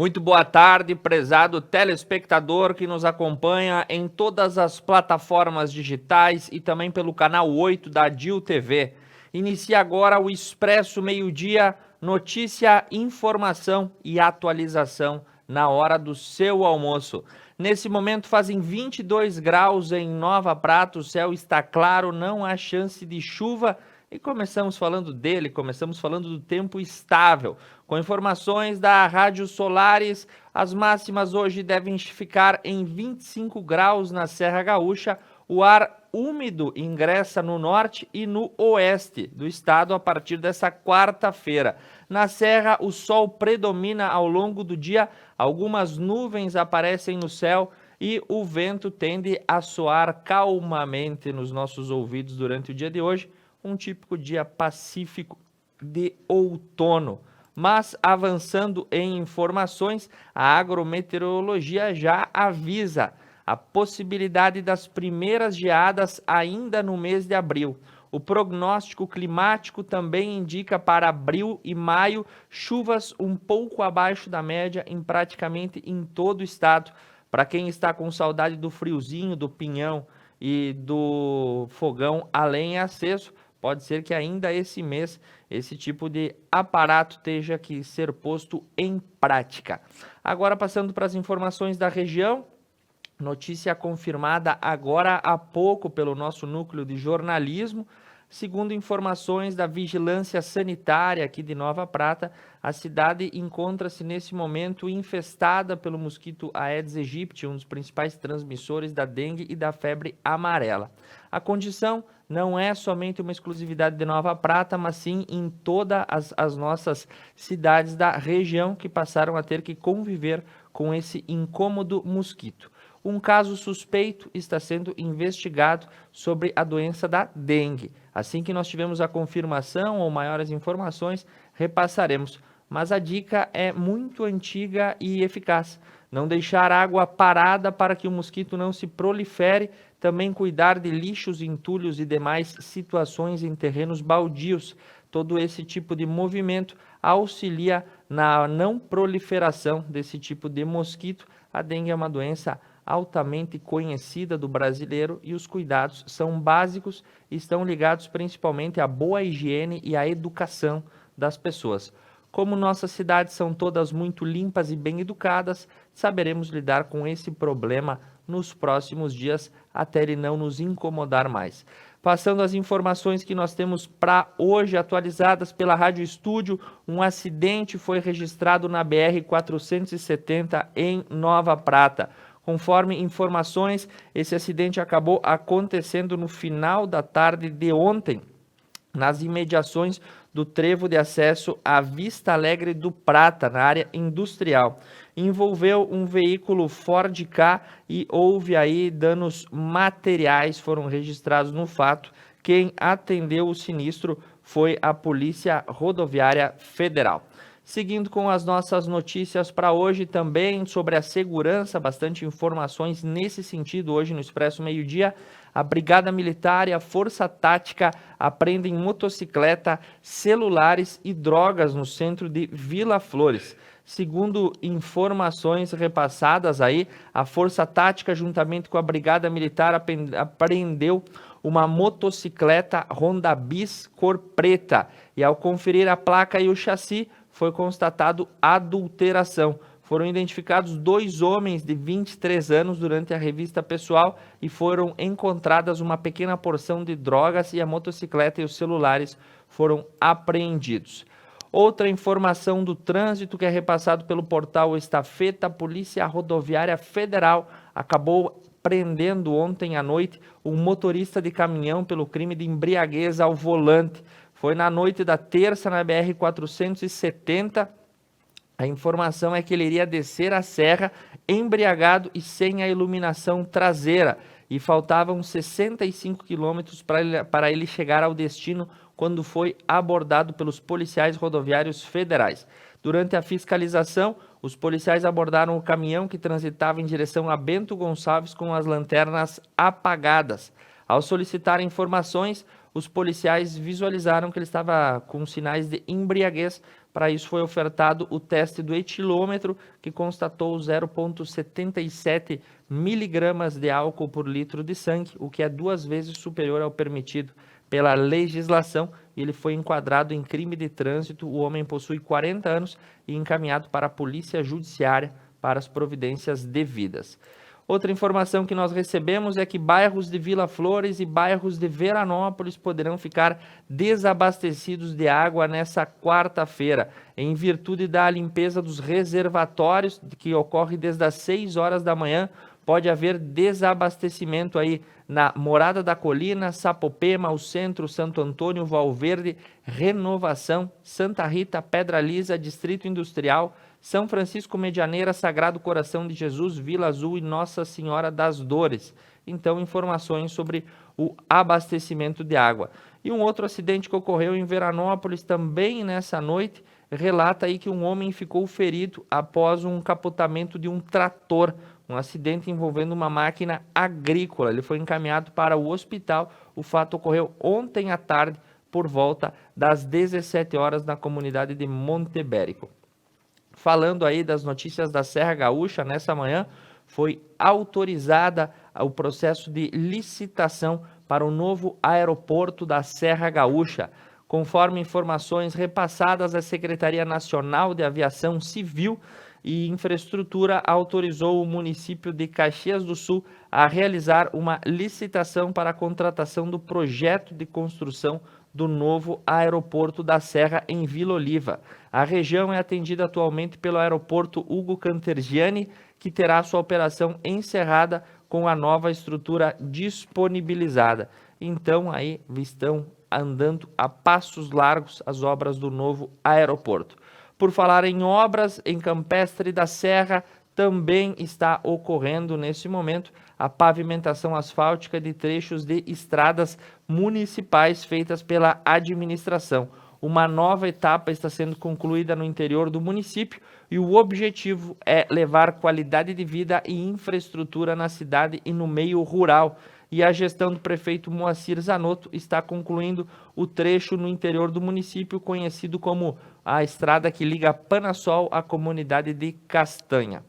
Muito boa tarde, prezado telespectador que nos acompanha em todas as plataformas digitais e também pelo canal 8 da DIL TV. Inicia agora o Expresso Meio-Dia, notícia, informação e atualização na hora do seu almoço. Nesse momento fazem 22 graus em Nova Prata, o céu está claro, não há chance de chuva. E começamos falando do tempo estável. Com informações da Rádio Solares, as máximas hoje devem ficar em 25 graus na Serra Gaúcha. O ar úmido ingressa no norte e no oeste do estado a partir dessa quarta-feira. Na Serra, o sol predomina ao longo do dia, algumas nuvens aparecem no céu e o vento tende a soar calmamente nos nossos ouvidos durante o dia de hoje. Um típico dia pacífico de outono. Mas, avançando em informações, a agrometeorologia já avisa a possibilidade das primeiras geadas ainda no mês de abril. O prognóstico climático também indica para abril e maio chuvas um pouco abaixo da média em praticamente em todo o estado. Para quem está com saudade do friozinho, do pinhão e do fogão a lenha aceso, pode ser que ainda esse mês esse tipo de aparato tenha que ser posto em prática. Agora passando para as informações da região, notícia confirmada agora há pouco pelo nosso núcleo de jornalismo. Segundo informações da Vigilância Sanitária aqui de Nova Prata, a cidade encontra-se nesse momento infestada pelo mosquito Aedes aegypti, um dos principais transmissores da dengue e da febre amarela. A condição não é somente uma exclusividade de Nova Prata, mas sim em todas as nossas cidades da região que passaram a ter que conviver com esse incômodo mosquito. Um caso suspeito está sendo investigado sobre a doença da dengue. Assim que nós tivermos a confirmação ou maiores informações, repassaremos. Mas a dica é muito antiga e eficaz. Não deixar água parada para que o mosquito não se prolifere. Também cuidar de lixos, entulhos e demais situações em terrenos baldios. Todo esse tipo de movimento auxilia na não proliferação desse tipo de mosquito. A dengue é uma doença altamente conhecida do brasileiro e os cuidados são básicos e estão ligados principalmente à boa higiene e à educação das pessoas. Como nossas cidades são todas muito limpas e bem educadas, saberemos lidar com esse problema nos próximos dias até ele não nos incomodar mais. Passando as informações que nós temos para hoje, atualizadas pela Rádio Estúdio, um acidente foi registrado na BR-470 em Nova Prata. Conforme informações, esse acidente acabou acontecendo no final da tarde de ontem, nas imediações do trevo de acesso à Vista Alegre do Prata, na área industrial. Envolveu um veículo Ford Ka e houve aí danos materiais, foram registrados no fato. Quem atendeu o sinistro foi a Polícia Rodoviária Federal. Seguindo com as nossas notícias para hoje também sobre a segurança, bastante informações nesse sentido hoje no Expresso Meio-Dia. A Brigada Militar e a Força Tática apreendem motocicleta, celulares e drogas no centro de Vila Flores. Segundo informações repassadas aí, a Força Tática, juntamente com a Brigada Militar, apreendeu uma motocicleta Honda Bis cor preta e ao conferir a placa e o chassi, foi constatado adulteração. Foram identificados 2 homens de 23 anos durante a revista pessoal e foram encontradas uma pequena porção de drogas e a motocicleta e os celulares foram apreendidos. Outra informação do trânsito que é repassado pelo portal Estafeta, a Polícia Rodoviária Federal acabou prendendo ontem à noite um motorista de caminhão pelo crime de embriaguez ao volante. Foi na noite da terça na BR-470. A informação é que ele iria descer a serra embriagado e sem a iluminação traseira. E faltavam 65 quilômetros para ele chegar ao destino quando foi abordado pelos policiais rodoviários federais. Durante a fiscalização, os policiais abordaram o caminhão que transitava em direção a Bento Gonçalves com as lanternas apagadas. Ao solicitar informações, os policiais visualizaram que ele estava com sinais de embriaguez, Para isso foi ofertado o teste do etilômetro, que constatou 0,77 miligramas de álcool por litro de sangue, o que é 2 vezes superior ao permitido pela legislação. Ele foi enquadrado em crime de trânsito. O homem possui 40 anos e encaminhado para a Polícia Judiciária para as providências devidas. Outra informação que nós recebemos é que bairros de Vila Flores e bairros de Veranópolis poderão ficar desabastecidos de água nessa quarta-feira, em virtude da limpeza dos reservatórios, que ocorre desde as 6 horas da manhã. Pode haver desabastecimento aí na Morada da Colina, Sapopema, o Centro, Santo Antônio, Valverde, Renovação, Santa Rita, Pedra Lisa, Distrito Industrial, São Francisco Medianeira, Sagrado Coração de Jesus, Vila Azul e Nossa Senhora das Dores. Então, informações sobre o abastecimento de água. E um outro acidente que ocorreu em Veranópolis também nessa noite, relata aí que um homem ficou ferido após um capotamento de um trator, um acidente envolvendo uma máquina agrícola. Ele foi encaminhado para o hospital. O fato ocorreu ontem à tarde, por volta das 17 horas, na comunidade de Montebérico. Falando aí das notícias da Serra Gaúcha, nessa manhã foi autorizada o processo de licitação para o novo aeroporto da Serra Gaúcha. Conforme informações repassadas, a Secretaria Nacional de Aviação Civil e Infraestrutura autorizou o município de Caxias do Sul a realizar uma licitação para a contratação do projeto de construção do novo aeroporto da Serra em Vila Oliva. A região é atendida atualmente pelo aeroporto Hugo Cantergiani, que terá sua operação encerrada com a nova estrutura disponibilizada. Então, aí estão andando a passos largos as obras do novo aeroporto. Por falar em obras, em Campestre da Serra também está ocorrendo nesse momento a pavimentação asfáltica de trechos de estradas municipais feitas pela administração. Uma nova etapa está sendo concluída no interior do município e o objetivo é levar qualidade de vida e infraestrutura na cidade e no meio rural. E a gestão do prefeito Moacir Zanotto está concluindo o trecho no interior do município, conhecido como a estrada que liga Panasol à comunidade de Castanha.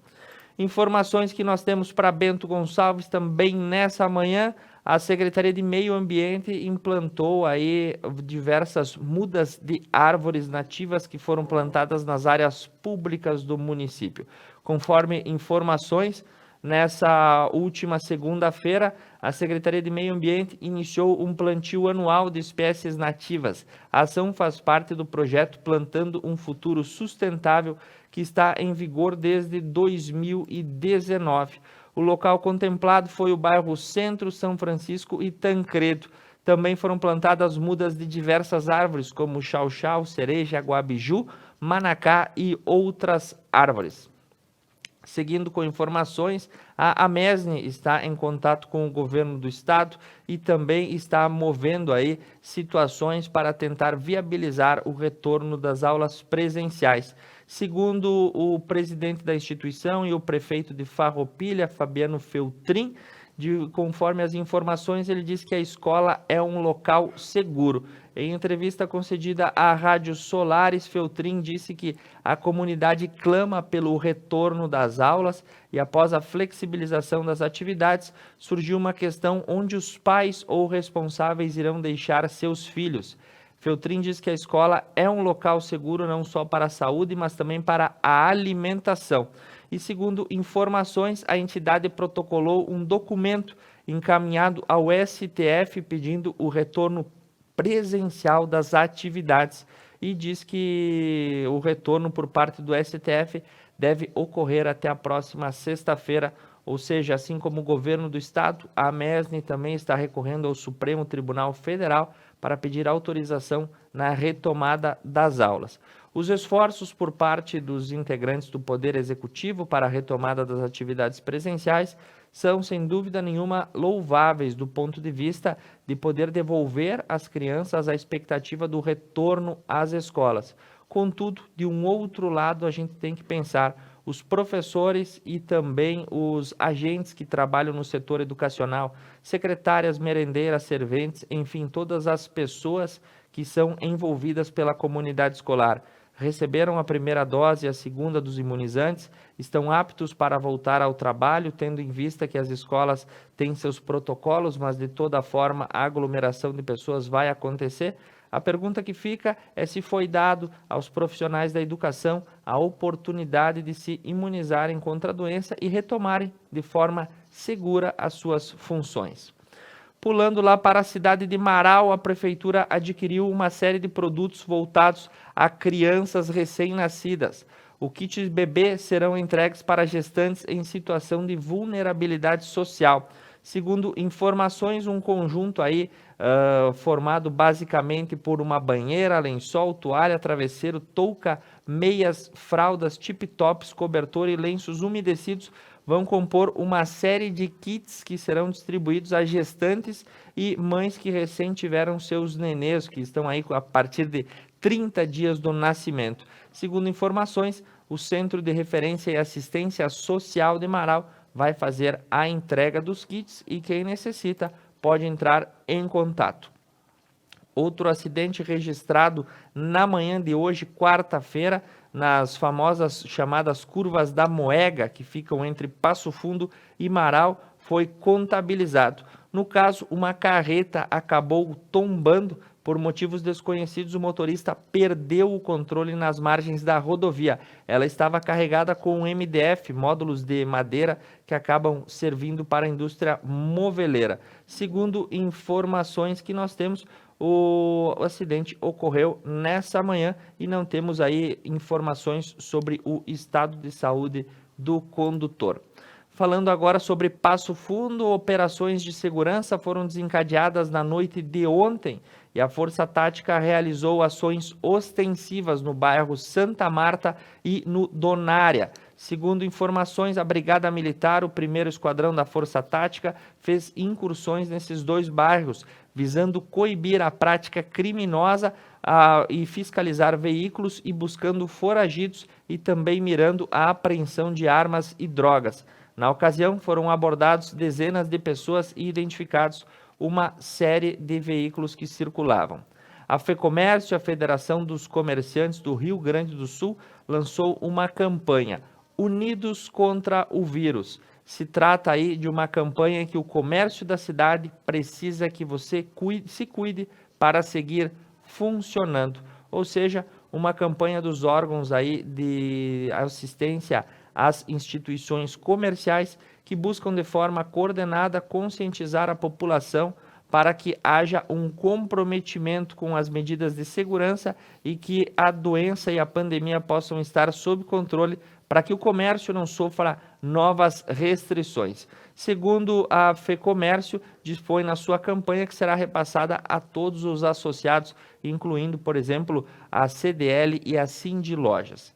Informações que nós temos para Bento Gonçalves também nessa manhã. A Secretaria de Meio Ambiente implantou aí diversas mudas de árvores nativas que foram plantadas nas áreas públicas do município. Conforme informações, nessa última segunda-feira, a Secretaria de Meio Ambiente iniciou um plantio anual de espécies nativas. A ação faz parte do projeto Plantando um Futuro Sustentável, que está em vigor desde 2019. O local contemplado foi o bairro Centro, São Francisco e Tancredo. Também foram plantadas mudas de diversas árvores, como chau-chau, cereja, guabiju, manacá e outras árvores. Seguindo com informações, a Amesne está em contato com o governo do estado e também está movendo aí situações para tentar viabilizar o retorno das aulas presenciais. Segundo o presidente da instituição e o prefeito de Farroupilha, Fabiano Feltrin, conforme as informações, ele diz que a escola é um local seguro. Em entrevista concedida à Rádio Solares, Feltrin disse que a comunidade clama pelo retorno das aulas e após a flexibilização das atividades, surgiu uma questão onde os pais ou responsáveis irão deixar seus filhos. Feltrin diz que a escola é um local seguro não só para a saúde, mas também para a alimentação. E segundo informações, a entidade protocolou um documento encaminhado ao STF pedindo o retorno presencial das atividades e diz que o retorno por parte do STF deve ocorrer até a próxima sexta-feira, ou seja, assim como o governo do estado, a Amesne também está recorrendo ao Supremo Tribunal Federal para pedir autorização na retomada das aulas. Os esforços por parte dos integrantes do Poder Executivo para a retomada das atividades presenciais são, sem dúvida nenhuma, louváveis do ponto de vista de poder devolver às crianças a expectativa do retorno às escolas. Contudo, de um outro lado, a gente tem que pensar os professores e também os agentes que trabalham no setor educacional, secretárias, merendeiras, serventes, enfim, todas as pessoas que são envolvidas pela comunidade escolar. receberam a primeira dose e a segunda dos imunizantes estão aptos para voltar ao trabalho, tendo em vista que as escolas têm seus protocolos, mas de toda forma a aglomeração de pessoas vai acontecer. A pergunta que fica é se foi dado aos profissionais da educação a oportunidade de se imunizarem contra a doença e retomarem de forma segura as suas funções. Pulando lá para a cidade de Marau, a prefeitura adquiriu uma série de produtos voltados a crianças recém-nascidas. O kit bebê serão entregues para gestantes em situação de vulnerabilidade social. Segundo informações, um conjunto aí formado basicamente por uma banheira, lençol, toalha, travesseiro, touca, meias, fraldas, tip-tops, cobertor e lenços umedecidos vão compor uma série de kits que serão distribuídos a gestantes e mães que recém tiveram seus nenês, que estão aí a partir de 30 dias do nascimento. Segundo informações, o Centro de Referência e Assistência Social de Marau vai fazer a entrega dos kits e quem necessita pode entrar em contato. Outro acidente registrado na manhã de hoje, quarta-feira, nas famosas chamadas curvas da Moega, que ficam entre Passo Fundo e Marau, foi contabilizado. No caso, uma carreta acabou tombando. Por motivos desconhecidos, o motorista perdeu o controle nas margens da rodovia. Ela estava carregada com MDF, módulos de madeira que acabam servindo para a indústria moveleira. Segundo informações que nós temos, o acidente ocorreu nessa manhã e não temos aí informações sobre o estado de saúde do condutor. Falando agora sobre Passo Fundo, operações de segurança foram desencadeadas na noite de ontem e a Força Tática realizou ações ostensivas no bairro Santa Marta e no Donária. Segundo informações, a Brigada Militar, o 1º Esquadrão da Força Tática, fez incursões nesses dois bairros, visando coibir a prática criminosa e fiscalizar veículos e buscando foragidos e também mirando a apreensão de armas e drogas. Na ocasião, foram abordados dezenas de pessoas e identificados uma série de veículos que circulavam. A FEComércio, a Federação dos Comerciantes do Rio Grande do Sul, lançou uma campanha, Unidos contra o Vírus. Se trata aí de uma campanha que o comércio da cidade precisa que você se cuide para seguir funcionando. Ou seja, uma campanha dos órgãos aí de assistência às instituições comerciais que buscam de forma coordenada conscientizar a população para que haja um comprometimento com as medidas de segurança e que a doença e a pandemia possam estar sob controle para que o comércio não sofra novas restrições. Segundo a FEComércio, dispõe na sua campanha que será repassada a todos os associados, incluindo, por exemplo, a CDL e a Cindy Lojas.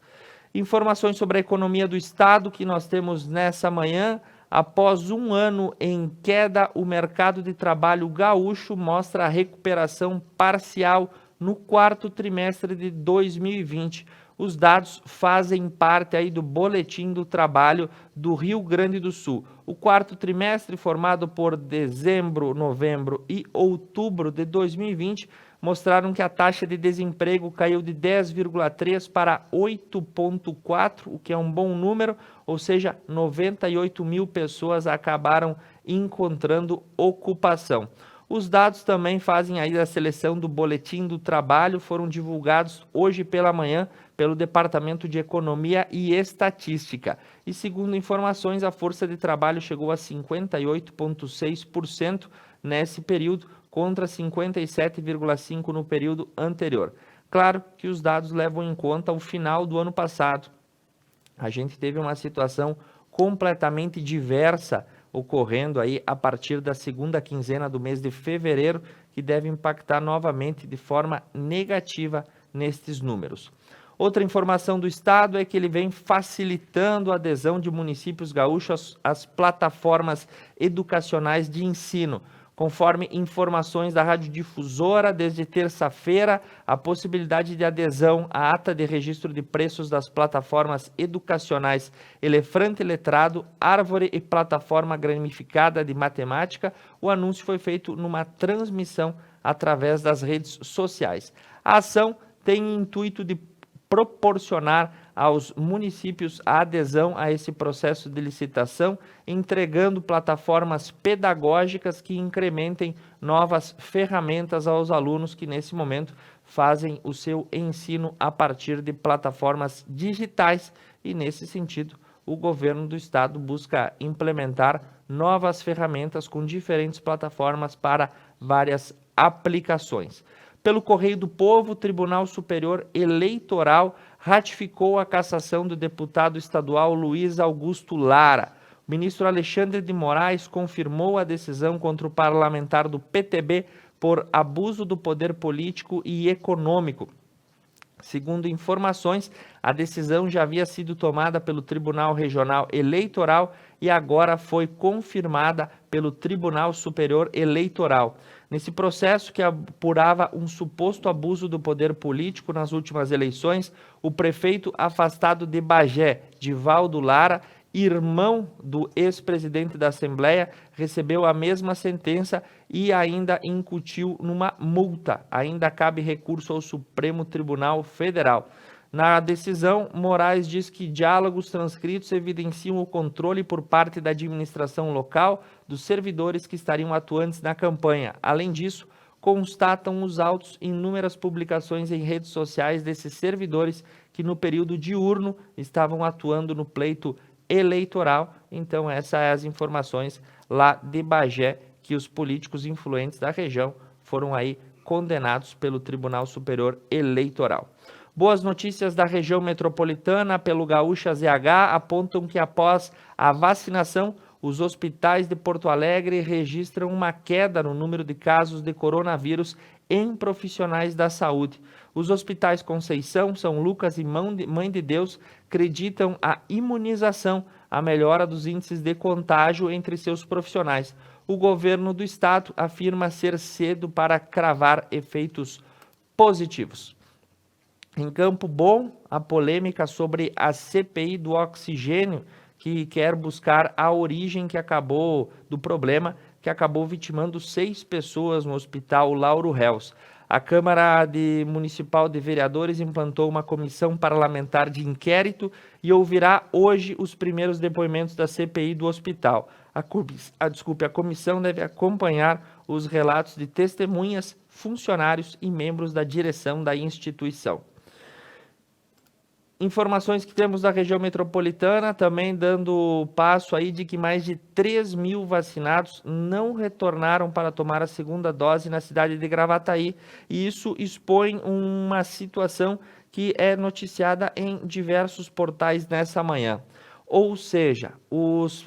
Informações sobre a economia do Estado que nós temos nessa manhã. Após um ano em queda, o mercado de trabalho gaúcho mostra a recuperação parcial no quarto trimestre de 2020. Os dados fazem parte aí do Boletim do Trabalho do Rio Grande do Sul. O quarto trimestre, formado por dezembro, novembro e outubro de 2020, mostraram que a taxa de desemprego caiu de 10,3 para 8,4, o que é um bom número, ou seja, 98 mil pessoas acabaram encontrando ocupação. Os dados também fazem aí a seleção do Boletim do Trabalho, foram divulgados hoje pela manhã pelo Departamento de Economia e Estatística. E segundo informações, a força de trabalho chegou a 58,6% nesse período, contra 57,5% no período anterior. Claro que os dados levam em conta o final do ano passado. A gente teve uma situação completamente diversa ocorrendo aí a partir da segunda quinzena do mês de fevereiro, que deve impactar novamente de forma negativa nestes números. Outra informação do Estado é que ele vem facilitando a adesão de municípios gaúchos às plataformas educacionais de ensino. Conforme informações da radiodifusora, desde terça-feira, a possibilidade de adesão à ata de registro de preços das plataformas educacionais Elefante Letrado, Árvore e Plataforma Gamificada de Matemática, o anúncio foi feito numa transmissão através das redes sociais. A ação tem o intuito de proporcionar aos municípios a adesão a esse processo de licitação, entregando plataformas pedagógicas que incrementem novas ferramentas aos alunos que nesse momento fazem o seu ensino a partir de plataformas digitais e, nesse sentido, o governo do estado busca implementar novas ferramentas com diferentes plataformas para várias aplicações. Pelo Correio do Povo, o Tribunal Superior Eleitoral ratificou a cassação do deputado estadual Luiz Augusto Lara. O ministro Alexandre de Moraes confirmou a decisão contra o parlamentar do PTB por abuso do poder político e econômico. Segundo informações, a decisão já havia sido tomada pelo Tribunal Regional Eleitoral e agora foi confirmada pelo Tribunal Superior Eleitoral. Nesse processo que apurava um suposto abuso do poder político nas últimas eleições, o prefeito afastado de Bagé, Divaldo Lara, irmão do ex-presidente da Assembleia, recebeu a mesma sentença e ainda incutiu numa multa. Ainda cabe recurso ao Supremo Tribunal Federal. Na decisão, Moraes diz que diálogos transcritos evidenciam o controle por parte da administração local dos servidores que estariam atuantes na campanha. Além disso, constatam os autos em inúmeras publicações em redes sociais desses servidores que no período diurno estavam atuando no pleito eleitoral. Então essas são as informações lá de Bagé, que os políticos influentes da região foram aí condenados pelo Tribunal Superior Eleitoral. Boas notícias da região metropolitana pelo Gaúcha ZH apontam que após a vacinação, os hospitais de Porto Alegre registram uma queda no número de casos de coronavírus em profissionais da saúde. Os hospitais Conceição, São Lucas e Mãe de Deus acreditam a imunização, a melhora dos índices de contágio entre seus profissionais. O governo do estado afirma ser cedo para cravar efeitos positivos. Em Campo Bom, a polêmica sobre a CPI do oxigênio, que quer buscar a origem do problema que acabou vitimando 6 pessoas no hospital Lauro Reus. A Câmara Municipal de Vereadores implantou uma comissão parlamentar de inquérito e ouvirá hoje os primeiros depoimentos da CPI do hospital. A comissão deve acompanhar os relatos de testemunhas, funcionários e membros da direção da instituição. Informações que temos da região metropolitana, também dando passo aí de que mais de 3 mil vacinados não retornaram para tomar a segunda dose na cidade de Gravataí, e isso expõe uma situação que é noticiada em diversos portais nessa manhã. Ou seja,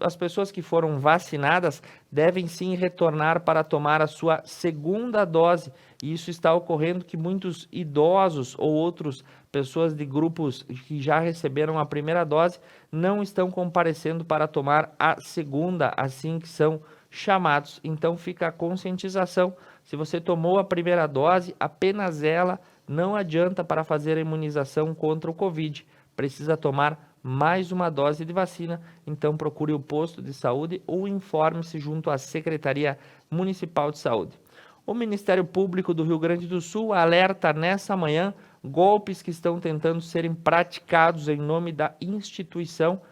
as pessoas que foram vacinadas devem sim retornar para tomar a sua segunda dose. E isso está ocorrendo que muitos idosos ou outras pessoas de grupos que já receberam a primeira dose não estão comparecendo para tomar a segunda, assim que são chamados. Então fica a conscientização. Se você tomou a primeira dose, apenas ela não adianta para fazer a imunização contra o Covid. Precisa tomar mais uma dose de vacina, então procure o posto de saúde ou informe-se junto à Secretaria Municipal de Saúde. O Ministério Público do Rio Grande do Sul alerta nessa manhã golpes que estão tentando serem praticados em nome da instituição,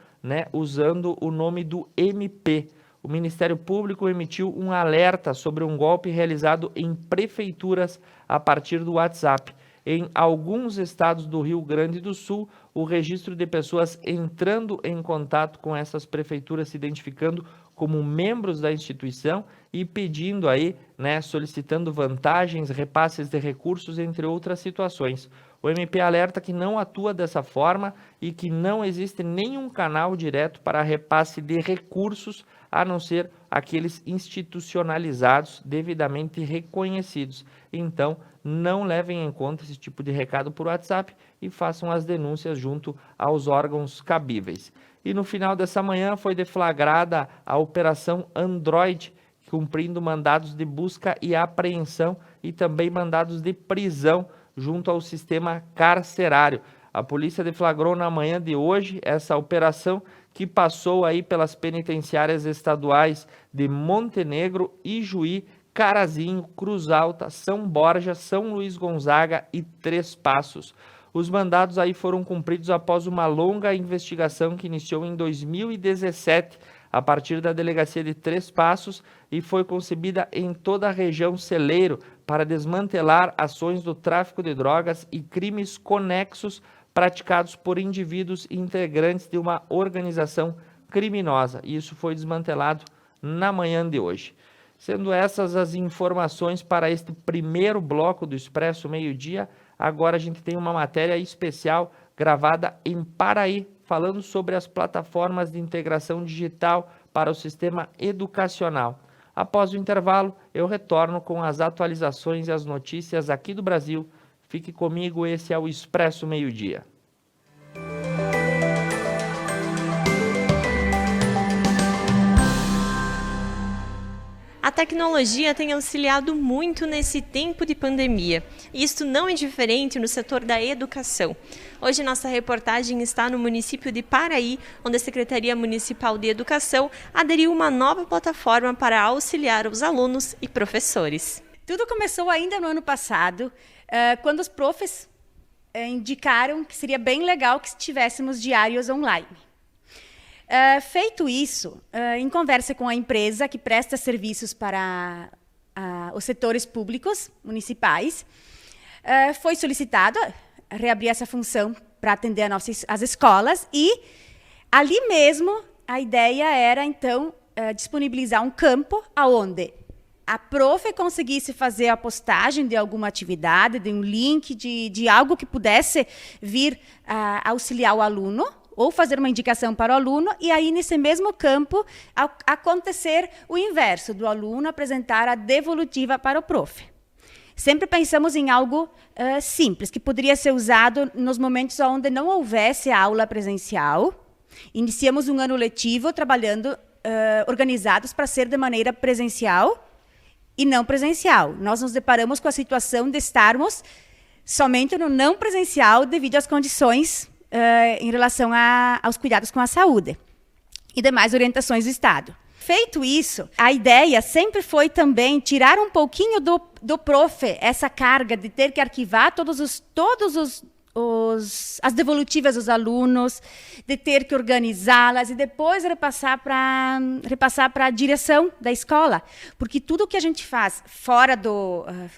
usando o nome do MP. O Ministério Público emitiu um alerta sobre um golpe realizado em prefeituras a partir do WhatsApp. Em alguns estados do Rio Grande do Sul, o registro de pessoas entrando em contato com essas prefeituras, se identificando como membros da instituição e pedindo aí, solicitando vantagens, repasses de recursos, entre outras situações. O MP alerta que não atua dessa forma e que não existe nenhum canal direto para repasse de recursos, a não ser aqueles institucionalizados, devidamente reconhecidos. Então, não levem em conta esse tipo de recado por WhatsApp e façam as denúncias junto aos órgãos cabíveis. E no final dessa manhã foi deflagrada a Operação Android, cumprindo mandados de busca e apreensão e também mandados de prisão junto ao sistema carcerário. A polícia deflagrou na manhã de hoje essa operação que passou aí pelas penitenciárias estaduais de Montenegro, Ijuí, Carazinho, Cruz Alta, São Borja, São Luís Gonzaga e Três Passos. Os mandados aí foram cumpridos após uma longa investigação que iniciou em 2017, a partir da delegacia de Três Passos, e foi concebida em toda a região celeiro para desmantelar ações do tráfico de drogas e crimes conexos praticados por indivíduos integrantes de uma organização criminosa. E isso foi desmantelado na manhã de hoje. Sendo essas as informações para este primeiro bloco do Expresso Meio-Dia, agora a gente tem uma matéria especial gravada em Paraí, falando sobre as plataformas de integração digital para o sistema educacional. Após o intervalo, eu retorno com as atualizações e as notícias aqui do Brasil. Fique comigo, esse é o Expresso Meio-Dia. A tecnologia tem auxiliado muito nesse tempo de pandemia. E isto não é diferente no setor da educação. Hoje nossa reportagem está no município de Paraí, onde a Secretaria Municipal de Educação aderiu uma nova plataforma para auxiliar os alunos e professores. Tudo começou ainda no ano passado, quando os profs indicaram que seria bem legal que tivéssemos diários online. Feito isso, em conversa com a empresa que presta serviços para os setores públicos municipais, foi solicitado reabrir essa função para atender as escolas e, ali mesmo, a ideia era, então, disponibilizar um campo onde a prof conseguisse fazer a postagem de alguma atividade, de um link, de algo que pudesse vir auxiliar o aluno, ou fazer uma indicação para o aluno, e aí, nesse mesmo campo, acontecer o inverso, do aluno apresentar a devolutiva para o prof. Sempre pensamos em algo simples, que poderia ser usado nos momentos onde não houvesse aula presencial. Iniciamos um ano letivo trabalhando organizados para ser de maneira presencial e não presencial. Nós nos deparamos com a situação de estarmos somente no não presencial devido às condições em relação aos cuidados com a saúde e demais orientações do Estado. Feito isso, a ideia sempre foi também tirar um pouquinho do prof essa carga de ter que arquivar as devolutivas dos alunos, de ter que organizá-las e depois repassar para a direção da escola, porque tudo que a gente faz fora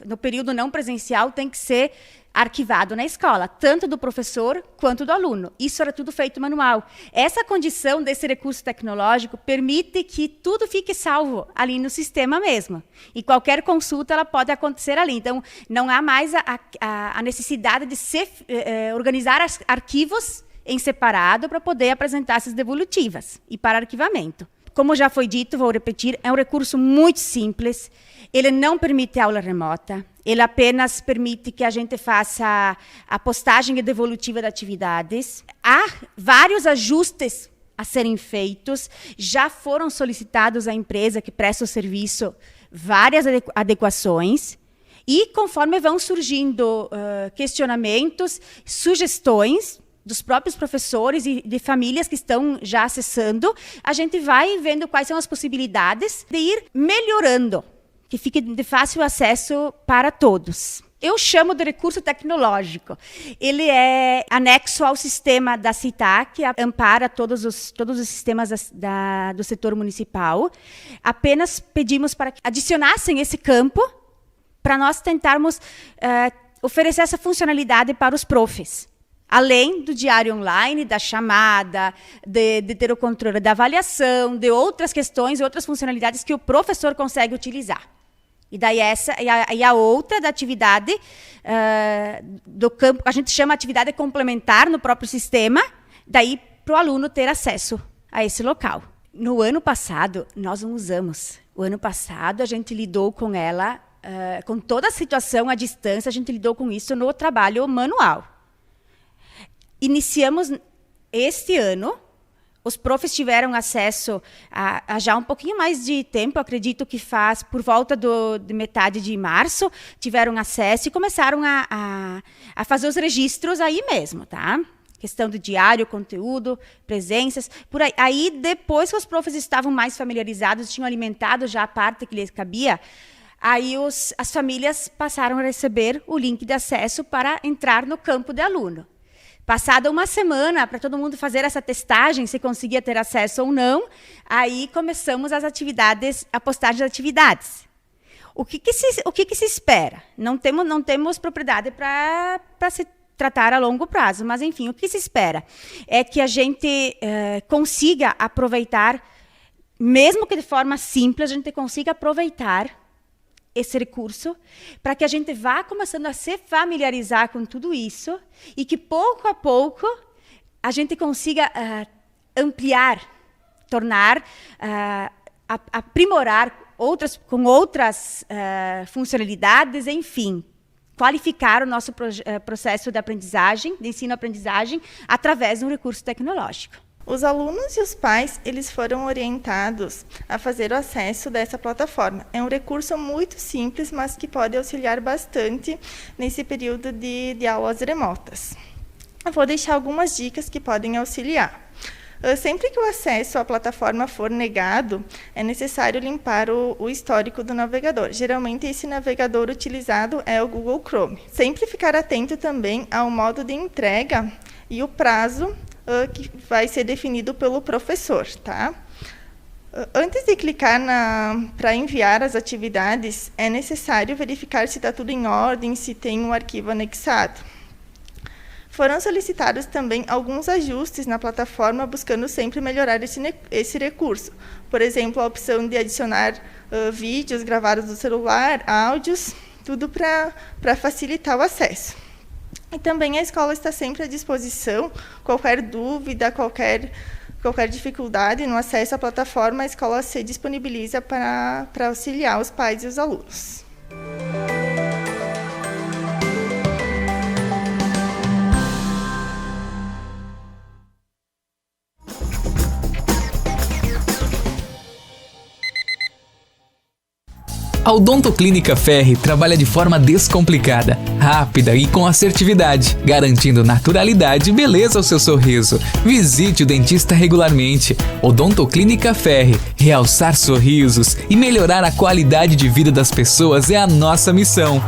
no período não presencial tem que ser arquivado na escola, tanto do professor quanto do aluno. Isso era tudo feito manual. Essa condição desse recurso tecnológico permite que tudo fique salvo ali no sistema mesmo. E qualquer consulta ela pode acontecer ali. Então, não há mais a necessidade de organizar arquivos em separado para poder apresentar essas devolutivas e para arquivamento. Como já foi dito, vou repetir, é um recurso muito simples. Ele não permite aula remota. Ele apenas permite que a gente faça a postagem e devolutiva de atividades. Há vários ajustes a serem feitos. Já foram solicitados à empresa que presta o serviço várias adequações. E conforme vão surgindo questionamentos, sugestões dos próprios professores e de famílias que estão já acessando, a gente vai vendo quais são as possibilidades de ir melhorando, que fique de fácil acesso para todos. Eu chamo de recurso tecnológico. Ele é anexo ao sistema da CITAC, que ampara todos os sistemas do setor municipal. Apenas pedimos para que adicionassem esse campo para nós tentarmos oferecer essa funcionalidade para os profs. Além do diário online, da chamada, de ter o controle da avaliação, de outras questões, outras funcionalidades que o professor consegue utilizar. E daí a outra da atividade do campo, a gente chama atividade complementar no próprio sistema, daí para o aluno ter acesso a esse local. No ano passado, nós não usamos. O ano passado, a gente lidou com ela, com toda a situação à distância, a gente lidou com isso no trabalho manual. Iniciamos este ano, os profs tiveram acesso a já um pouquinho mais de tempo, acredito que faz por volta de metade de março, tiveram acesso e começaram a fazer os registros aí mesmo, tá? Questão do diário, conteúdo, presenças, por aí. Aí, depois que os profs estavam mais familiarizados, tinham alimentado já a parte que lhes cabia, aí as famílias passaram a receber o link de acesso para entrar no campo de aluno. Passada uma semana, para todo mundo fazer essa testagem, se conseguia ter acesso ou não, aí começamos a postagem das atividades. O que se espera? Não temos propriedade para se tratar a longo prazo, mas, enfim, o que se espera é que a gente consiga aproveitar, mesmo que de forma simples, a gente consiga aproveitar esse recurso para que a gente vá começando a se familiarizar com tudo isso e que, pouco a pouco, a gente consiga ampliar, tornar, aprimorar com outras funcionalidades, enfim, qualificar o nosso processo de aprendizagem, de ensino-aprendizagem, através de um recurso tecnológico. Os alunos e os pais, eles foram orientados a fazer o acesso dessa plataforma. É um recurso muito simples, mas que pode auxiliar bastante nesse período de aulas remotas. Eu vou deixar algumas dicas que podem auxiliar. Sempre que o acesso à plataforma for negado, é necessário limpar o histórico do navegador. Geralmente, esse navegador utilizado é o Google Chrome. Sempre ficar atento também ao modo de entrega e o prazo que vai ser definido pelo professor, tá? Antes de clicar para enviar as atividades, é necessário verificar se está tudo em ordem, se tem um arquivo anexado. Foram solicitados também alguns ajustes na plataforma, buscando sempre melhorar esse recurso. Por exemplo, a opção de adicionar vídeos gravados do celular, áudios, tudo para facilitar o acesso. E também a escola está sempre à disposição. Qualquer dúvida, qualquer dificuldade no acesso à plataforma, a escola se disponibiliza para auxiliar os pais e os alunos. A Odontoclínica Ferri trabalha de forma descomplicada, rápida e com assertividade, garantindo naturalidade e beleza ao seu sorriso. Visite o dentista regularmente. Odontoclínica Ferri, realçar sorrisos e melhorar a qualidade de vida das pessoas é a nossa missão.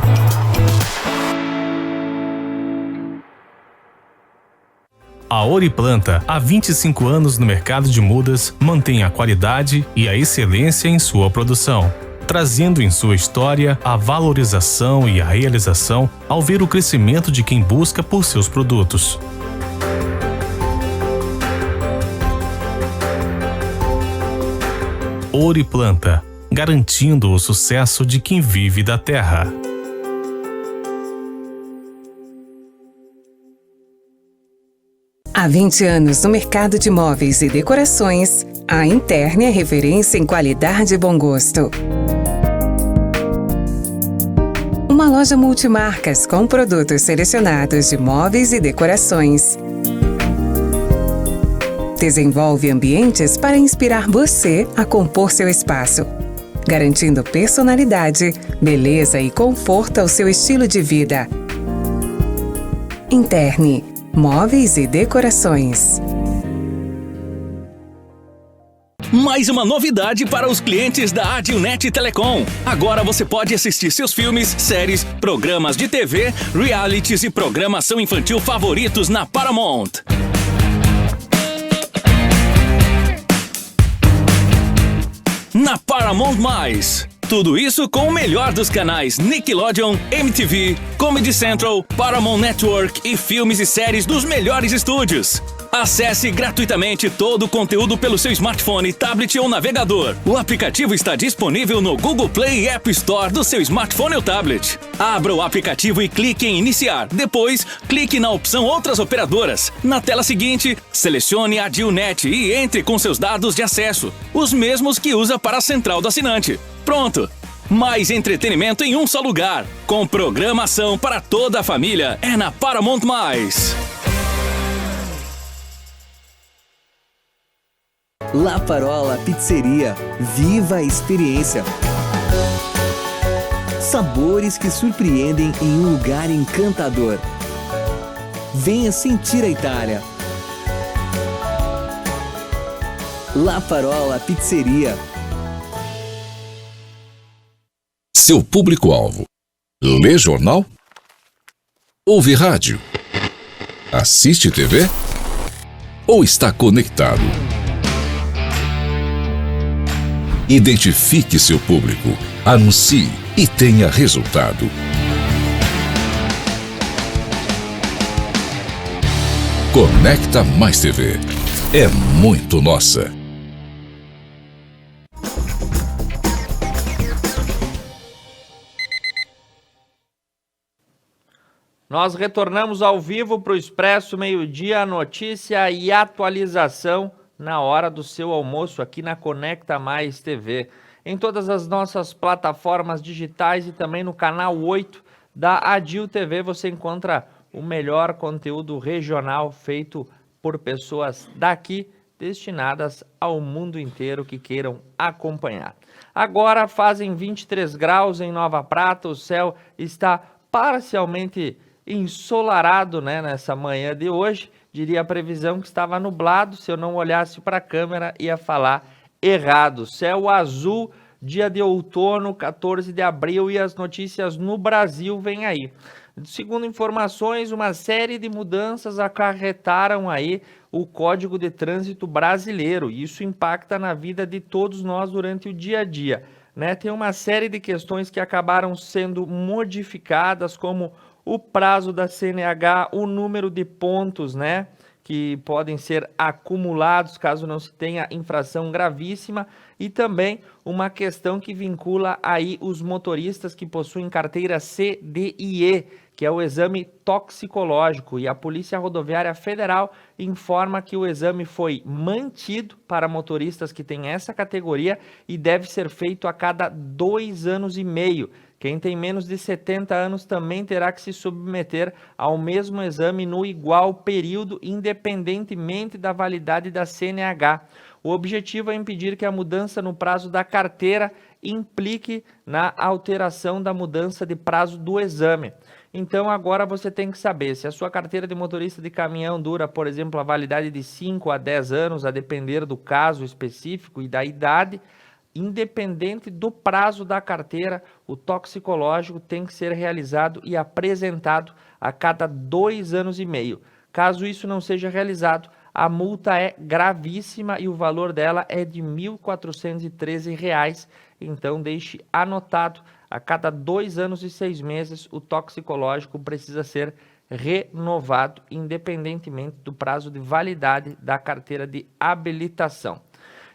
A Oriplanta, há 25 anos no mercado de mudas, mantém a qualidade e a excelência em sua produção, trazendo em sua história a valorização e a realização ao ver o crescimento de quem busca por seus produtos. Oriplanta, garantindo o sucesso de quem vive da terra. Há 20 anos no mercado de móveis e decorações, a Interni é referência em qualidade e bom gosto. Uma loja multimarcas com produtos selecionados de móveis e decorações. Desenvolve ambientes para inspirar você a compor seu espaço, garantindo personalidade, beleza e conforto ao seu estilo de vida. Interni, móveis e decorações. Mais uma novidade para os clientes da Adilnet Telecom. Agora você pode assistir seus filmes, séries, programas de TV, realities e programação infantil favoritos na Paramount. Na Paramount+. Tudo isso com o melhor dos canais Nickelodeon, MTV, Comedy Central, Paramount Network e filmes e séries dos melhores estúdios. Acesse gratuitamente todo o conteúdo pelo seu smartphone, tablet ou navegador. O aplicativo está disponível no Google Play e App Store do seu smartphone ou tablet. Abra o aplicativo e clique em Iniciar. Depois, clique na opção Outras Operadoras. Na tela seguinte, selecione a Adilnet e entre com seus dados de acesso, os mesmos que usa para a central do assinante. Pronto! Mais entretenimento em um só lugar. Com programação para toda a família. É na Paramount+. La Parola Pizzeria. Viva a experiência! Sabores que surpreendem em um lugar encantador. Venha sentir a Itália. La Parola Pizzeria. Seu público-alvo: lê jornal? Ouve rádio? Assiste TV? Ou está conectado? Identifique seu público, anuncie e tenha resultado. Conecta Mais TV. É muito nossa. Nós retornamos ao vivo para o Expresso Meio-Dia, notícia e atualização na hora do seu almoço aqui na Conecta Mais TV. Em todas as nossas plataformas digitais e também no canal 8 da Adil TV você encontra o melhor conteúdo regional feito por pessoas daqui, destinadas ao mundo inteiro que queiram acompanhar. Agora fazem 23 graus em Nova Prata, o céu está parcialmente ensolarado, né, nessa manhã de hoje. Diria a previsão que estava nublado, se eu não olhasse para a câmera ia falar errado. Céu azul, dia de outono, 14 de abril, e as notícias no Brasil vêm aí. Segundo informações, uma série de mudanças acarretaram aí o Código de Trânsito brasileiro. Isso impacta na vida de todos nós durante o dia a dia, né? Tem uma série de questões que acabaram sendo modificadas, como o prazo da CNH, o número de pontos, né, que podem ser acumulados caso não se tenha infração gravíssima, e também uma questão que vincula aí os motoristas que possuem carteira C, D e E, que é o exame toxicológico, e a Polícia Rodoviária Federal informa que o exame foi mantido para motoristas que têm essa categoria e deve ser feito a cada 2 anos e meio. Quem tem menos de 70 anos também terá que se submeter ao mesmo exame no igual período, independentemente da validade da CNH. O objetivo é impedir que a mudança no prazo da carteira implique na alteração da mudança de prazo do exame. Então agora você tem que saber se a sua carteira de motorista de caminhão dura, por exemplo, a validade de 5 a 10 anos, a depender do caso específico e da idade. Independente do prazo da carteira, o toxicológico tem que ser realizado e apresentado a cada 2 anos e meio. Caso isso não seja realizado, a multa é gravíssima e o valor dela é de R$ 1.413. Então deixe anotado, a cada 2 anos e 6 meses o toxicológico precisa ser renovado, independentemente do prazo de validade da carteira de habilitação.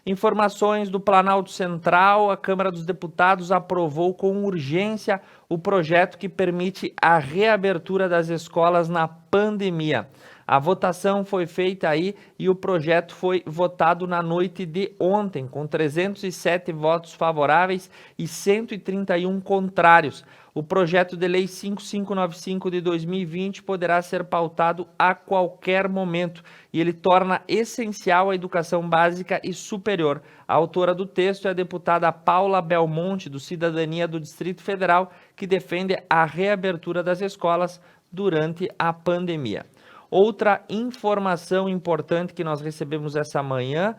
Informações do Planalto Central, a Câmara dos Deputados aprovou com urgência o projeto que permite a reabertura das escolas na pandemia. A votação foi feita aí e o projeto foi votado na noite de ontem, com 307 votos favoráveis e 131 contrários. O projeto de lei 5595 de 2020 poderá ser pautado a qualquer momento e ele torna essencial a educação básica e superior. A autora do texto é a deputada Paula Belmonte, do Cidadania do Distrito Federal, que defende a reabertura das escolas durante a pandemia. Outra informação importante que nós recebemos essa manhã,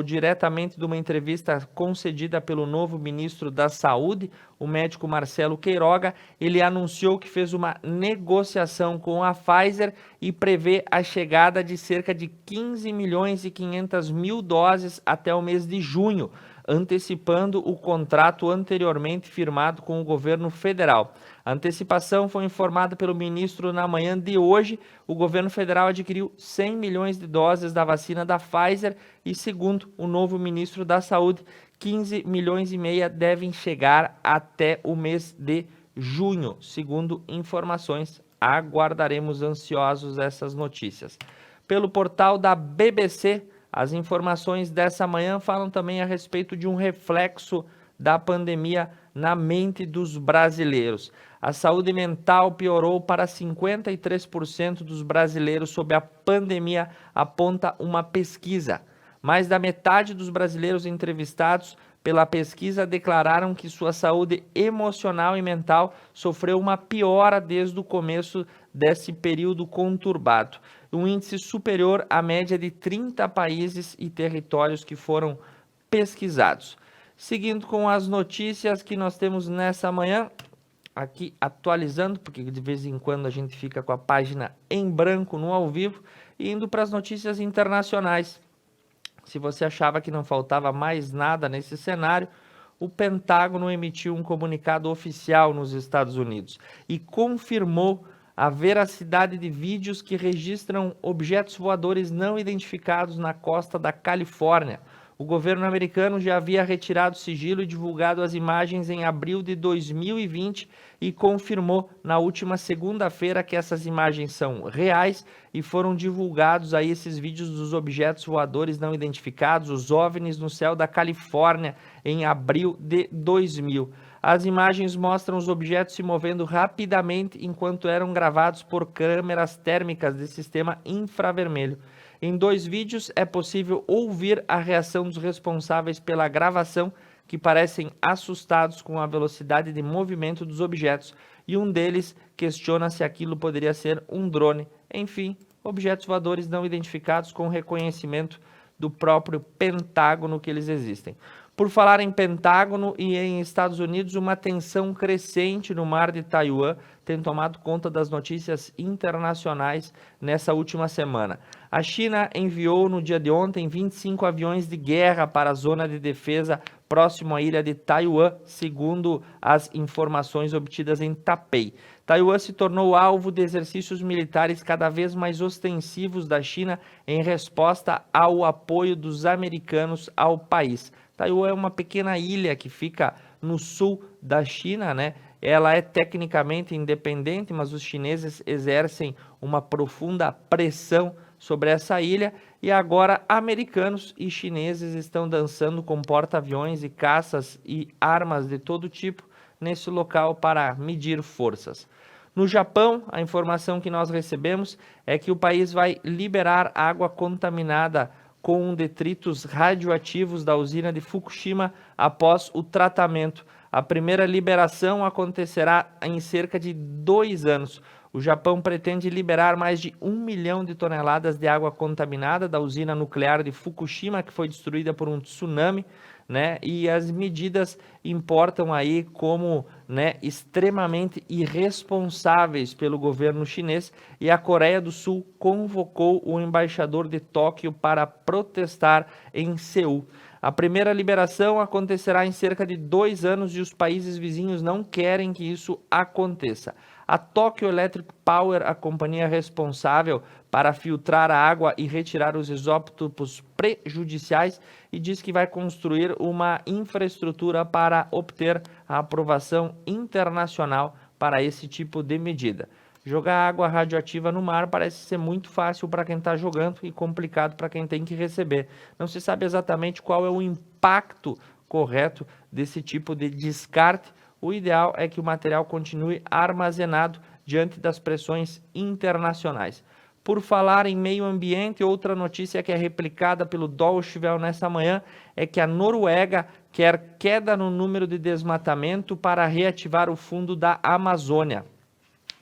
diretamente de uma entrevista concedida pelo novo ministro da Saúde, o médico Marcelo Queiroga, ele anunciou que fez uma negociação com a Pfizer e prevê a chegada de cerca de 15 milhões e 500 mil doses até o mês de junho, antecipando o contrato anteriormente firmado com o governo federal. A antecipação foi informada pelo ministro na manhã de hoje. O governo federal adquiriu 100 milhões de doses da vacina da Pfizer e, segundo o novo ministro da Saúde, 15 milhões e meia devem chegar até o mês de junho. Segundo informações, aguardaremos ansiosos essas notícias. Pelo portal da BBC, as informações dessa manhã falam também a respeito de um reflexo da pandemia na mente dos brasileiros. A saúde mental piorou para 53% dos brasileiros sob a pandemia, aponta uma pesquisa. Mais da metade dos brasileiros entrevistados pela pesquisa declararam que sua saúde emocional e mental sofreu uma piora desde o começo desse período conturbado. Um índice superior à média de 30 países e territórios que foram pesquisados. Seguindo com as notícias que nós temos nessa manhã, aqui atualizando, porque de vez em quando a gente fica com a página em branco no ao vivo, e indo para as notícias internacionais. Se você achava que não faltava mais nada nesse cenário, o Pentágono emitiu um comunicado oficial nos Estados Unidos e confirmou a veracidade de vídeos que registram objetos voadores não identificados na costa da Califórnia. O governo americano já havia retirado o sigilo e divulgado as imagens em abril de 2020 e confirmou na última segunda-feira que essas imagens são reais e foram divulgados aí esses vídeos dos objetos voadores não identificados, os OVNIs no céu da Califórnia, em abril de 2000. As imagens mostram os objetos se movendo rapidamente enquanto eram gravados por câmeras térmicas de sistema infravermelho. Em 2 vídeos é possível ouvir a reação dos responsáveis pela gravação, que parecem assustados com a velocidade de movimento dos objetos, e um deles questiona se aquilo poderia ser um drone. Enfim, objetos voadores não identificados com reconhecimento do próprio Pentágono que eles existem. Por falar em Pentágono e em Estados Unidos, uma tensão crescente no mar de Taiwan tem tomado conta das notícias internacionais nessa última semana. A China enviou no dia de ontem 25 aviões de guerra para a zona de defesa próximo à ilha de Taiwan, segundo as informações obtidas em Taipei. Taiwan se tornou alvo de exercícios militares cada vez mais ostensivos da China em resposta ao apoio dos americanos ao país. Taiwan é uma pequena ilha que fica no sul da China, né? Ela é tecnicamente independente, mas os chineses exercem uma profunda pressão sobre essa ilha e agora americanos e chineses estão dançando com porta-aviões e caças e armas de todo tipo nesse local para medir forças. No Japão, a informação que nós recebemos é que o país vai liberar água contaminada com detritos radioativos da usina de Fukushima após o tratamento. A primeira liberação acontecerá em cerca de 2 anos. O Japão pretende liberar mais de 1 milhão de toneladas de água contaminada da usina nuclear de Fukushima, que foi destruída por um tsunami, né? E as medidas importam aí como, né, extremamente irresponsáveis pelo governo chinês, e a Coreia do Sul convocou o embaixador de Tóquio para protestar em Seul. A primeira liberação acontecerá em cerca de 2 anos e os países vizinhos não querem que isso aconteça. A Tokyo Electric Power, a companhia responsável para filtrar a água e retirar os isótopos prejudiciais, e diz que vai construir uma infraestrutura para obter a aprovação internacional para esse tipo de medida. Jogar água radioativa no mar parece ser muito fácil para quem está jogando e complicado para quem tem que receber. Não se sabe exatamente qual é o impacto correto desse tipo de descarte. O ideal é que o material continue armazenado diante das pressões internacionais. Por falar em meio ambiente, outra notícia que é replicada pelo Deutsche Welle nessa manhã é que a Noruega quer queda no número de desmatamento para reativar o fundo da Amazônia.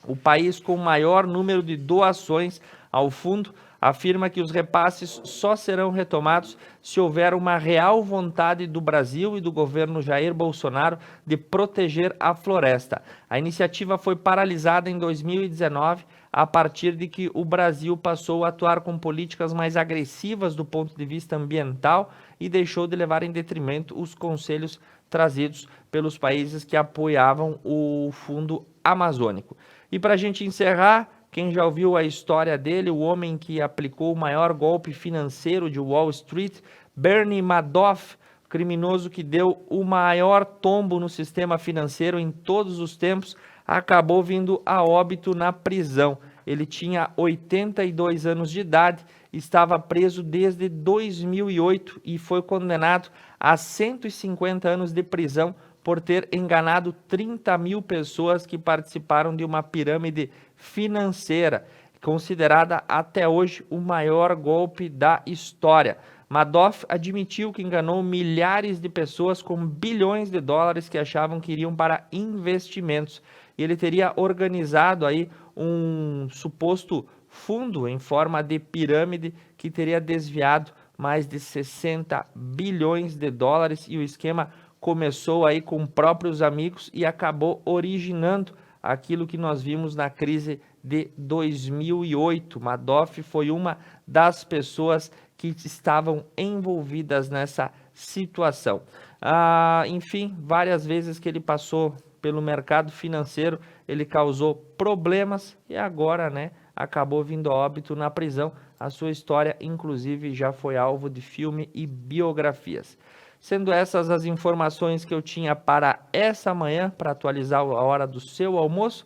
O país com o maior número de doações ao fundo afirma que os repasses só serão retomados se houver uma real vontade do Brasil e do governo Jair Bolsonaro de proteger a floresta. A iniciativa foi paralisada em 2019, a partir de que o Brasil passou a atuar com políticas mais agressivas do ponto de vista ambiental e deixou de levar em detrimento os conselhos trazidos pelos países que apoiavam o Fundo Amazônico. E para a gente encerrar, quem já ouviu a história dele, o homem que aplicou o maior golpe financeiro de Wall Street, Bernie Madoff, criminoso que deu o maior tombo no sistema financeiro em todos os tempos, acabou vindo a óbito na prisão. Ele tinha 82 anos de idade, estava preso desde 2008 e foi condenado a 150 anos de prisão por ter enganado 30 mil pessoas que participaram de uma pirâmide financeira, considerada até hoje o maior golpe da história. Madoff admitiu que enganou milhares de pessoas com bilhões de dólares que achavam que iriam para investimentos. E ele teria organizado aí um suposto fundo em forma de pirâmide que teria desviado mais de 60 bilhões de dólares, e o esquema começou aí com próprios amigos e acabou originando aquilo que nós vimos na crise de 2008. Madoff foi uma das pessoas que estavam envolvidas nessa situação. Enfim, várias vezes que ele passou pelo mercado financeiro, ele causou problemas e agora, né, acabou vindo a óbito na prisão. A sua história, inclusive, já foi alvo de filme e biografias. Sendo essas as informações que eu tinha para essa manhã, para atualizar a hora do seu almoço.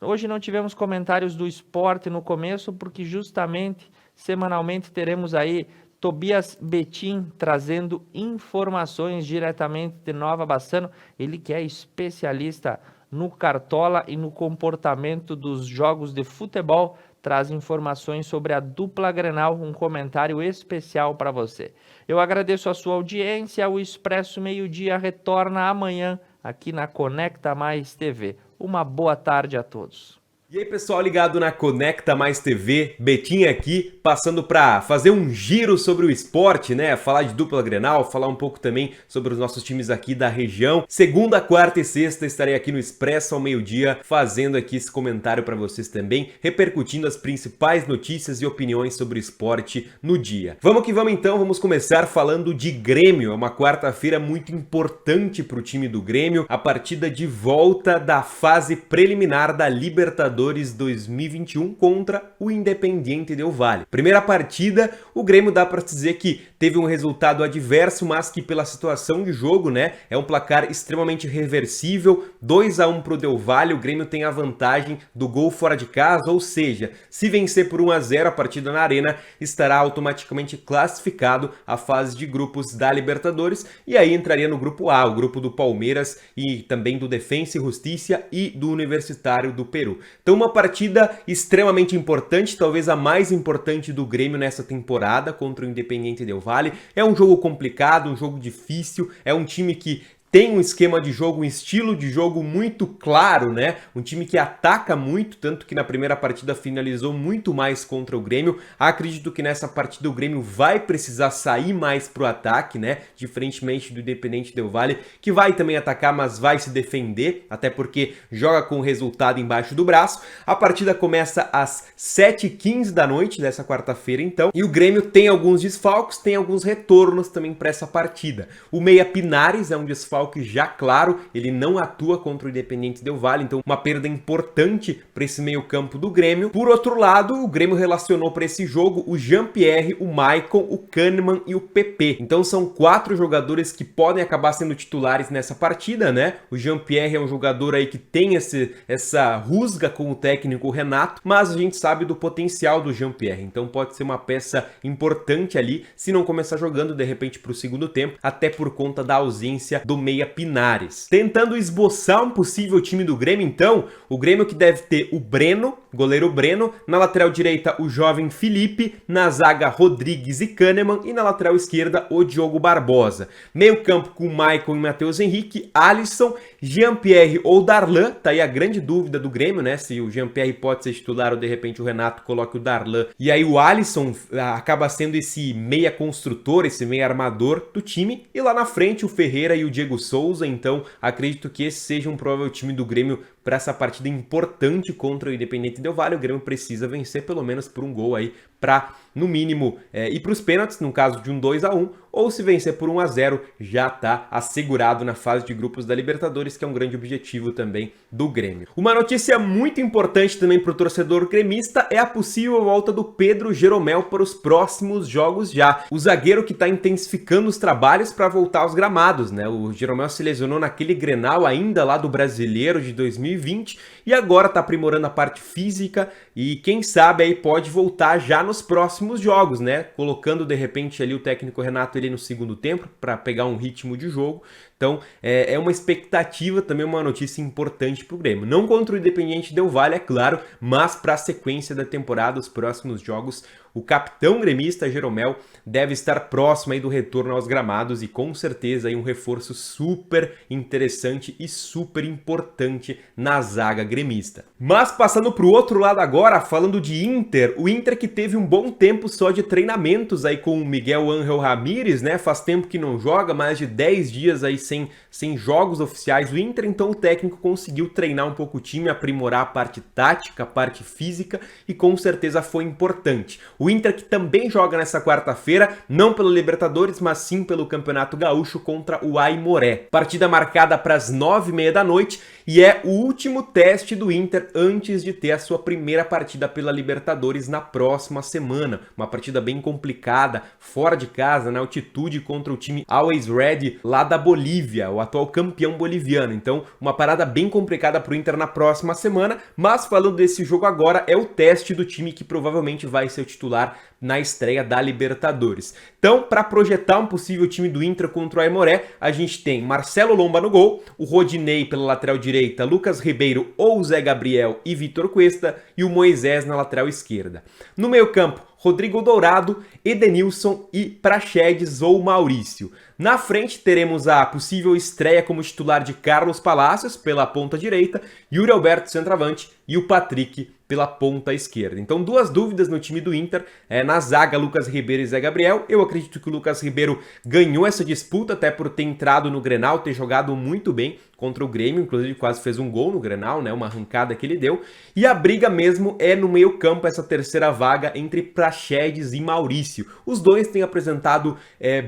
Hoje não tivemos comentários do esporte no começo, porque justamente, semanalmente, teremos aí Tobias Betim trazendo informações diretamente de Nova Bassano. Ele que é especialista no cartola e no comportamento dos jogos de futebol, traz informações sobre a dupla Grenal, um comentário especial para você. Eu agradeço a sua audiência. O Expresso Meio-Dia retorna amanhã aqui na Conecta Mais TV. Uma boa tarde a todos. E aí, pessoal ligado na Conecta Mais TV, Betinho aqui, passando para fazer um giro sobre o esporte, né? Falar de dupla Grenal, falar um pouco também sobre os nossos times aqui da região. Segunda, quarta e sexta estarei aqui no Expresso ao meio-dia, fazendo aqui esse comentário para vocês também, repercutindo as principais notícias e opiniões sobre o esporte no dia. Vamos que vamos então, vamos começar falando de Grêmio. É uma quarta-feira muito importante para o time do Grêmio, a partida de volta da fase preliminar da Libertadores 2021 contra o Independiente Del Valle. Primeira partida, o Grêmio dá para dizer que teve um resultado adverso, mas que pela situação de jogo, né, é um placar extremamente reversível. 2-1 para o Del Valle, o Grêmio tem a vantagem do gol fora de casa, ou seja, se vencer por 1-0 a partida na Arena, estará automaticamente classificado à fase de grupos da Libertadores, e aí entraria no grupo A, o grupo do Palmeiras e também do Defensa e Justiça e do Universitário do Peru. Então uma partida extremamente importante, talvez a mais importante do Grêmio nessa temporada contra o Independiente Del Valle. É um jogo complicado, um jogo difícil, é um time que tem um esquema de jogo, um estilo de jogo muito claro, né? Um time que ataca muito, tanto que na primeira partida finalizou muito mais contra o Grêmio. Acredito que nessa partida o Grêmio vai precisar sair mais pro ataque, né? Diferentemente do Independente Del Valle, que vai também atacar, mas vai se defender, até porque joga com o resultado embaixo do braço. A partida começa às 7h15 da noite dessa quarta-feira, então. E o Grêmio tem alguns desfalques, tem alguns retornos também para essa partida. O meia Pinares é um desfalque que já claro, ele não atua contra o Independiente Del Valle, então uma perda importante para esse meio campo do Grêmio. Por outro lado, o Grêmio relacionou para esse jogo o Jean-Pierre, o Maicon, o Kahneman e o PP. Então são 4 jogadores que podem acabar sendo titulares nessa partida, né? O Jean-Pierre é um jogador aí que tem essa rusga com o técnico Renato, mas a gente sabe do potencial do Jean-Pierre, então pode ser uma peça importante ali, se não começar jogando de repente para o segundo tempo, até por conta da ausência do meia Pinares. Tentando esboçar um possível time do Grêmio, então, o Grêmio que deve ter o Breno, goleiro Breno, na lateral direita o jovem Felipe, na zaga Rodrigues e Kahneman e na lateral esquerda o Diogo Barbosa. Meio campo com Maicon e Matheus Henrique, Alisson, Jean-Pierre ou Darlan, tá aí a grande dúvida do Grêmio, né, se o Jean-Pierre pode ser titular ou de repente o Renato coloca o Darlan, e aí o Alisson acaba sendo esse meia construtor, esse meia armador do time, e lá na frente o Ferreira e o Diego Souza, então acredito que esse seja um provável time do Grêmio para essa partida importante contra o Independiente Del Valle. O Grêmio precisa vencer pelo menos por um gol aí para, no mínimo, ir para os pênaltis, no caso de um 2-1, ou se vencer por 1-0, já está assegurado na fase de grupos da Libertadores, que é um grande objetivo também do Grêmio. Uma notícia muito importante também para o torcedor gremista é a possível volta do Pedro Jeromel para os próximos jogos já. O zagueiro que está intensificando os trabalhos para voltar aos gramados, né? O Jeromel se lesionou naquele Grenal ainda lá do Brasileiro de 2020 e agora está aprimorando a parte física e quem sabe aí pode voltar já nos próximos jogos, né? Colocando de repente ali o técnico Renato ele no segundo tempo para pegar um ritmo de jogo. Então é uma expectativa, também uma notícia importante para o Grêmio. Não contra o Independiente Del Valle, é claro, mas para a sequência da temporada, os próximos jogos, O capitão gremista Jeromel deve estar próximo aí do retorno aos gramados e com certeza aí um reforço super interessante e super importante na zaga gremista. Mas passando para o outro lado agora, falando de Inter, o Inter que teve um bom tempo só de treinamentos aí com o Miguel Ángel Ramírez, né? Faz tempo que não joga, mais de 10 dias aí sem jogos oficiais do Inter, então o técnico conseguiu treinar um pouco o time, aprimorar a parte tática, a parte física e com certeza foi importante. O Inter que também joga nessa quarta-feira, não pelo Libertadores, mas sim pelo Campeonato Gaúcho contra o Aimoré. Partida marcada para as 9h30 da noite e é o último teste do Inter antes de ter a sua primeira partida pela Libertadores na próxima semana. Uma partida bem complicada, fora de casa, na altitude contra o time Always Red lá da Bolívia, o atual campeão boliviano. Então, uma parada bem complicada para o Inter na próxima semana, mas falando desse jogo agora, é o teste do time que provavelmente vai ser o titular na estreia da Libertadores. Então, para projetar um possível time do Inter contra o Aimoré, a gente tem Marcelo Lomba no gol, o Rodinei pela lateral direita, Lucas Ribeiro ou Zé Gabriel e Vitor Cuesta, e o Moisés na lateral esquerda. No meio-campo, Rodrigo Dourado, Edenilson e Praxedes ou Maurício. Na frente teremos a possível estreia como titular de Carlos Palacios pela ponta direita, Yuri Alberto centroavante e o Patrick pela ponta esquerda. Então, duas dúvidas no time do Inter, na zaga Lucas Ribeiro e Zé Gabriel. Eu acredito que o Lucas Ribeiro ganhou essa disputa, até por ter entrado no Grenal, ter jogado muito bem contra o Grêmio, inclusive quase fez um gol no Grenal, né, uma arrancada que ele deu. E a briga mesmo é no meio campo, essa terceira vaga entre Praxedes e Maurício. Os dois têm apresentado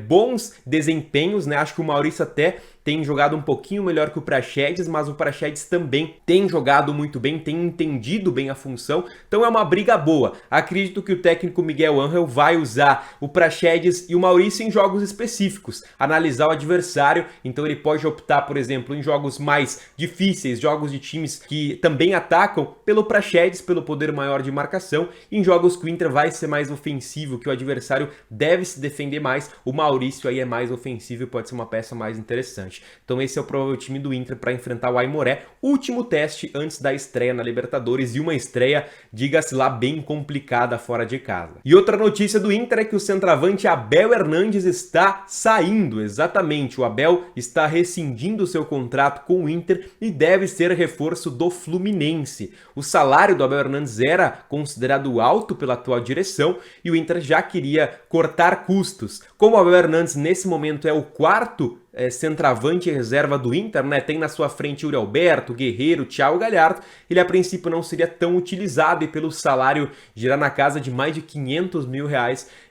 bons desempenhos, né, acho que o Maurício até tem jogado um pouquinho melhor que o Praxedes, mas o Praxedes também tem jogado muito bem, tem entendido bem a função, então é uma briga boa. Acredito que o técnico Miguel Ángel vai usar o Praxedes e o Maurício em jogos específicos, analisar o adversário, então ele pode optar, por exemplo, em jogos mais difíceis, jogos de times que também atacam, pelo Praxedes, pelo poder maior de marcação, em jogos que o Inter vai ser mais ofensivo, que o adversário deve se defender mais, o Maurício aí é mais ofensivo e pode ser uma peça mais interessante. Então esse é o provável time do Inter para enfrentar o Aimoré, último teste antes da estreia na Libertadores, e uma estreia, diga-se lá, bem complicada fora de casa. E outra notícia do Inter é que o centroavante Abel Hernandes está saindo, exatamente, o Abel está rescindindo seu contrato com o Inter e deve ser reforço do Fluminense. O salário do Abel Hernandes era considerado alto pela atual direção e o Inter já queria cortar custos. Como o Abel Hernandes nesse momento é o quarto centroavante reserva do Inter, né? Tem na sua frente Yuri Alberto, Guerreiro, Thiago Galhardo, ele a princípio não seria tão utilizado e pelo salário girar na casa de mais de R$500 mil,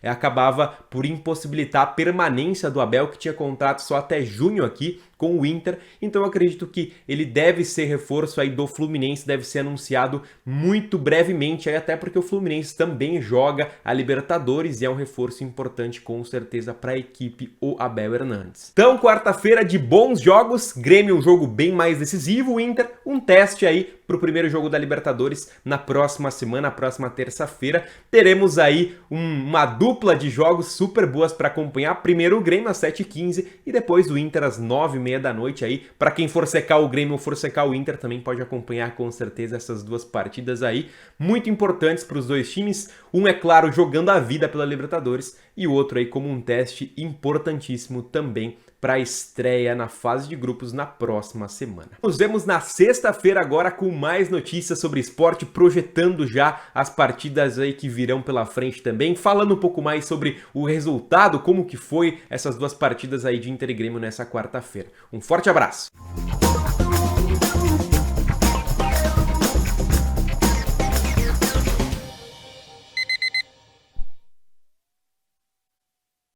acabava por impossibilitar a permanência do Abel, que tinha contrato só até junho aqui com o Inter, então eu acredito que ele deve ser reforço aí do Fluminense, deve ser anunciado muito brevemente, aí até porque o Fluminense também joga a Libertadores e é um reforço importante com certeza para a equipe, o Abel Hernandes. Então, quarta-feira de bons jogos, Grêmio um jogo bem mais decisivo, o Inter um teste aí para o primeiro jogo da Libertadores na próxima semana, na próxima terça-feira. Teremos aí uma dupla de jogos super boas para acompanhar. Primeiro o Grêmio às 7h15 e depois o Inter às 9h30 da noite aí. Para quem for secar o Grêmio ou for secar o Inter, também pode acompanhar com certeza essas duas partidas aí, muito importantes para os dois times. Um, é claro, jogando a vida pela Libertadores e o outro aí como um teste importantíssimo também para a estreia na fase de grupos na próxima semana. Nos vemos na sexta-feira agora com mais notícias sobre esporte, projetando já as partidas aí que virão pela frente também, falando um pouco mais sobre o resultado, como que foi essas duas partidas aí de Inter e Grêmio nessa quarta-feira. Um forte abraço!